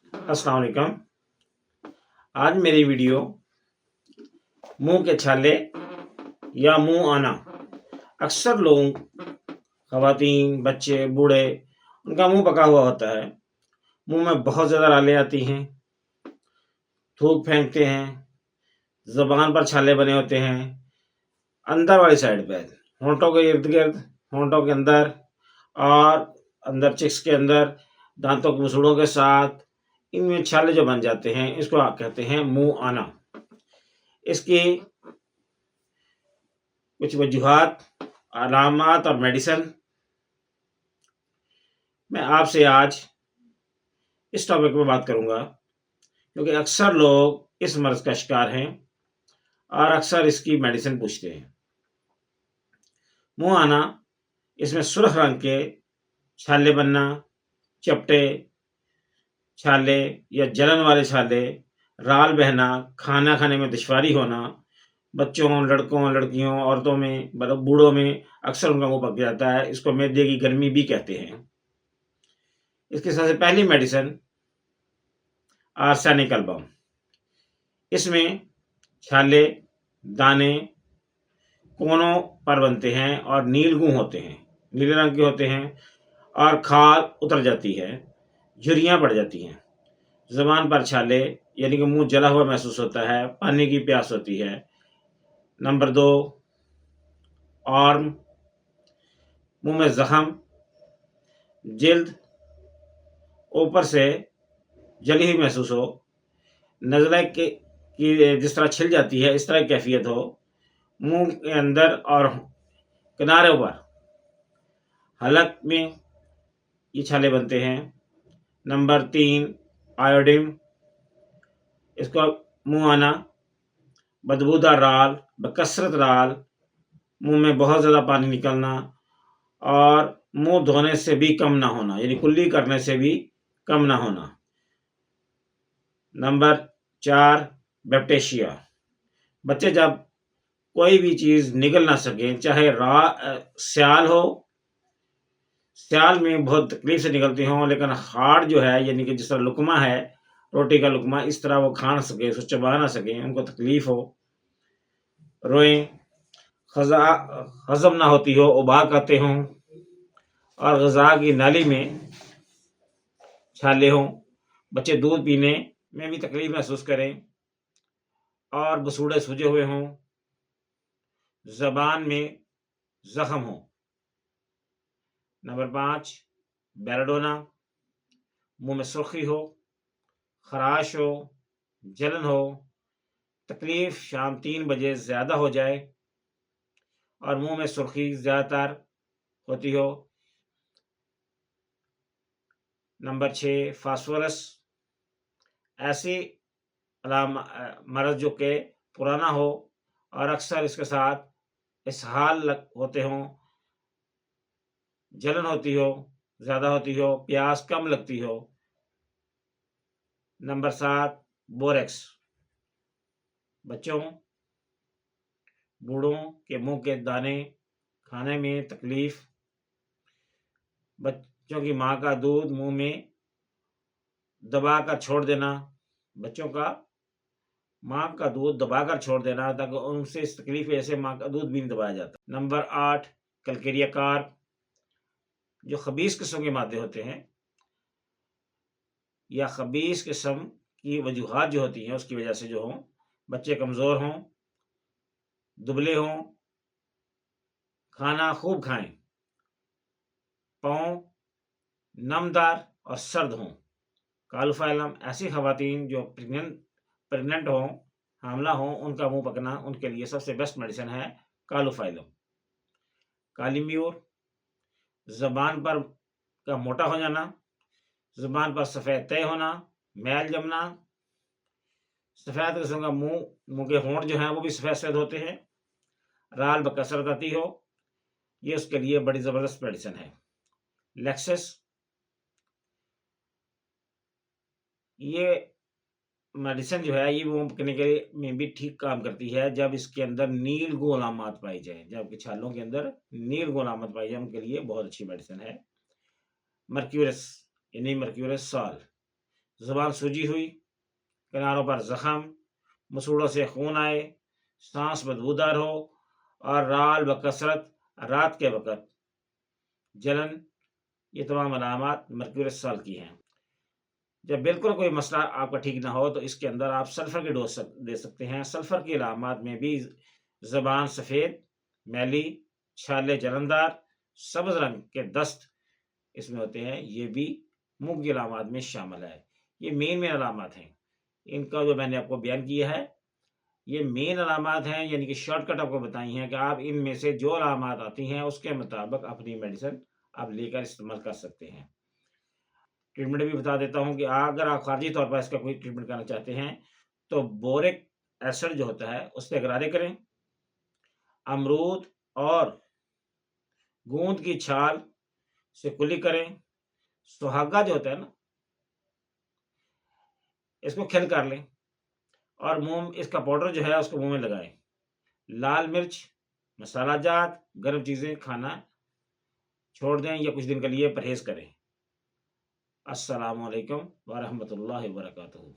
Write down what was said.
अस्सलाम वालेकुम। आज मेरी वीडियो मुंह के छाले या मुंह आना। अक्सर लोग, खवातीन, बच्चे, बूढ़े, उनका मुंह पका हुआ होता है। मुंह में बहुत ज़्यादा रालें आती हैं, थूक फेंकते हैं, ज़ुबान पर छाले बने होते हैं, अंदर वाली साइड पे, होंठों के इर्द-गिर्द, होंठों के अंदर और अंदर चिक्स के अंदर, दांतों के मूसड़ों के साथ, इनमें छाले जो बन जाते हैं, इसको आप कहते हैं मुंह आना। इसकी कुछ वजूहात, अलामात और मेडिसिन मैं आपसे आज इस टॉपिक पे बात करूंगा, क्योंकि अक्सर लोग इस मर्ज का शिकार हैं और अक्सर इसकी मेडिसिन पूछते हैं। मुंह आना, इसमें सुर्ख रंग के छाले बनना, चपटे छाले या जलन वाले छाले, राल बहना, खाना खाने में दुश्वारी होना, बच्चों, लड़कों, लड़कियों, औरतों में, मतलब बूढ़ों में अक्सर उनका मुंह पक जाता है। इसको मैदे की गर्मी भी कहते हैं। इसकी सबसे पहली मेडिसिन आर्सेनिक एल्बम। इसमें छाले, दाने कोनों पर बनते हैं और नीलगू होते हैं, नीले रंग के होते हैं और खाल उतर जाती है, झुर्रियाँ पड़ जाती हैं। ज़ुबान पर छाले यानी कि मुंह जला हुआ महसूस होता है, पानी की प्यास होती है। नंबर 2, आर्म, मुंह में ज़ख्म, जिल्द ऊपर से जली हुई महसूस हो, नज़लें की जिस तरह छिल जाती है, इस तरह की कैफियत हो, मुंह के अंदर और किनारों पर, हलक में ये छाले बनते हैं। नंबर 3, आयोडीन, इसको मुंह आना, बदबूदार राल, बकसरत राल, मुंह में बहुत ज़्यादा पानी निकलना और मुंह धोने से भी कम ना होना, यानी कुल्ली करने से भी कम ना होना। नंबर 4, बैप्टेशिया, बच्चे जब कोई भी चीज़ निगल ना सकें, चाहे स्याल हो, स्याल में बहुत तकलीफ से निकलती हों, लेकिन हार्ड जो है, यानी कि जिस तरह लुकमा है, रोटी का लुकमा, इस तरह वो खा ना सकें, उसको चबा ना सकें, उनको तकलीफ हो, रोएं, हजम ना होती हो, उबाक आते हों और ग़िज़ा की नाली में छाले हों, बच्चे दूध पीने में भी तकलीफ महसूस करें और बसूड़े सूजे हुए हों, ज़बान में ज़ख्म हो। नंबर 5, बेलाडोना, मुंह में सुर्खी हो, खराश हो, जलन हो, तकलीफ शाम 3 बजे ज़्यादा हो जाए और मुंह में सुर्खी ज़्यादातर होती हो। नंबर 6, फास्फोरस, ऐसी मर्ज़ जो कि पुराना हो और अक्सर इसके साथ इसहाल होते हों, जलन होती हो, ज़्यादा होती हो, प्यास कम लगती हो। नंबर 7, बोरेक्स, बच्चों, बूढ़ों के मुंह के दाने, खाने में तकलीफ, बच्चों की माँ का दूध मुंह में दबाकर छोड़ देना, बच्चों का माँ का दूध दबाकर छोड़ देना, ताकि उनसे इस तकलीफ की वजह से माँ का दूध भी नहीं दबाया जाता। नंबर 8, कलकेरिया कार्प, जो खबीस किस्म के मादे होते हैं या खबीस किस्म की वजूहात जो होती हैं, उसकी वजह से जो हों, बच्चे कमज़ोर हों, दुबले हों, खाना खूब खाएं, पाँव नमदार और सर्द हों। कालफाइलम, ऐसी खवातीन जो प्रेग्नेंट हों, हामला हों, उनका मुंह पकना उनके लिए सबसे बेस्ट मेडिसिन है कालफाइलम। काली म्यूर, ज़बान पर का मोटा हो जाना, ज़बान पर सफ़ेद तय होना, मैल जमना, सफ़ेद किस्म का मुंह के होंठ जो हैं वो भी सफ़ेद होते हैं, राल बकसरत आती हो, ये उसके लिए बड़ी ज़बरदस्त मेडिसिन है। लेक्सिस, ये मेडिसिन जो है ये मुंह पकने के में भी ठीक काम करती है जब इसके अंदर नील गू अलामत पाई जाए, जबकि छालों के अंदर नील गू अलामत पाई जाए, उनके लिए बहुत अच्छी मेडिसिन है। मर्क्यूरस यानी मर्क्यूरस साल, ज़ुबान सूजी हुई, किनारों पर ज़ख़म, मसूड़ों से खून आए, सांस बदबूदार हो और राल बकसरत रात के वक़्त जलन, ये तमाम अलामात मर्क्यूरी साल की हैं। जब बिल्कुल कोई मसला आपका ठीक ना हो तो इसके अंदर आप सल्फ़र की डोज़ दे सकते हैं। सल्फ़र की अलामात में भी ज़बान सफ़ेद, मैली, छाले जलनदार, सब्ज़ रंग के दस्त इसमें होते हैं, ये भी मुँह की अलामात में शामिल है। ये मेन अलामात हैं। इनका जो मैंने आपको बयान किया है, ये मेन अलामात हैं, यानी कि शॉर्टकट आपको बताई हैं कि आप इनमें से जो अलामात आती हैं उसके मुताबिक अपनी मेडिसिन आप लेकर इस्तेमाल कर सकते हैं। ट्रीटमेंट भी बता देता हूँ कि अगर आप खारिजी तौर पर इसका कोई ट्रीटमेंट करना चाहते हैं, तो बोरिक एसिड जो होता है उससे गरारे करें, अमरूद और गोंद की छाल से कुल्ली करें, सुहागा जो होता है ना, इसको छिल कर लें और मुँह इसका पाउडर जो है उसको मुँह में लगाएँ। लाल मिर्च, मसाला जात, गर्म चीज़ें खाना छोड़ दें या कुछ दिन के लिए परहेज़ करें। अस्सलामु अलैकुम व रहमतुल्लाहि व बरकातुहू।